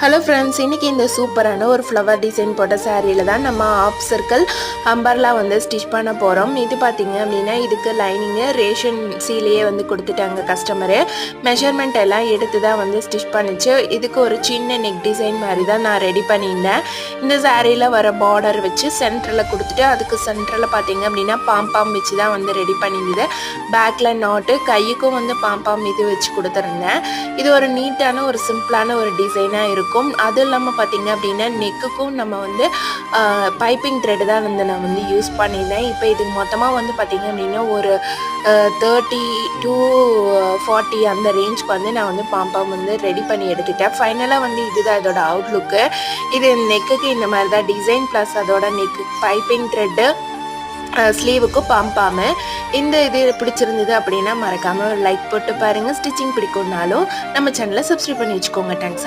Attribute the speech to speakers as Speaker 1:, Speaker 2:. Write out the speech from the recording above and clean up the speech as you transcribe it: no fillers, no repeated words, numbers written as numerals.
Speaker 1: Hello friends, இன்றைக்கி இந்த சூப்பரான ஒரு ஃப்ளவர் டிசைன் போட்ட சாரியில் தான் நம்ம ஆஃப் சர்க்கிள் அம்பர்லா வந்து ஸ்டிச் பண்ண போகிறோம். இது பார்த்திங்க அப்படின்னா இதுக்கு லைனிங்கு ரேஷன் சீலையே வந்து கொடுத்துட்டாங்க கஸ்டமரு. மெஷர்மெண்ட் எல்லாம் எடுத்து தான் வந்து ஸ்டிச் பண்ணிச்சு. இதுக்கு ஒரு சின்ன நெக் டிசைன் மாதிரி தான் நான் ரெடி பண்ணியிருந்தேன். இந்த சாரியில் வர பார்டர் வச்சு சென்டரில் கொடுத்துட்டு அதுக்கு சென்டரில் பார்த்திங்க அப்படின்னா பாம்பாம் வச்சு தான் வந்து ரெடி பண்ணியிருந்தது. பேக்கில் நாட்டு, கையுக்கும் வந்து பாம்பாம் இது வச்சு கொடுத்துருந்தேன். இது ஒரு நீட்டான ஒரு சிம்பிளான ஒரு டிசைனாக இருக்கும். அது இல்லாமல் பார்த்திங்க அப்படின்னா நெக்குக்கும் நம்ம வந்து பைப்பிங் த்ரெட் தான் வந்து நான் வந்து யூஸ் பண்ணியிருந்தேன். இப்போ இதுக்கு மொத்தமாக வந்து பார்த்திங்க அப்படின்னா ஒரு 30 to 40 அந்த ரேஞ்சுக்கு வந்து நான் வந்து பாம்பாம் வந்து ரெடி பண்ணி எடுத்துட்டேன். ஃபைனலாக வந்து இதுதான் இதோட அவுட்லுக்கு. இது நெக்குக்கு இந்த மாதிரி தான் டிசைன் ப்ளஸ் அதோட நெக்கு பைப்பிங் த்ரெட்டு, ஸ்லீவுக்கும் பாம்பாமு. இந்த இது பிடிச்சிருந்தது அப்படின்னா மறக்காமல் ஒரு லைக் போட்டு பாருங்கள். ஸ்டிச்சிங் பிடிக்கும்னாலும் நம்ம சேனலை சப்ஸ்கிரைப் பண்ணி வச்சுக்கோங்க. தேங்க்ஸ்.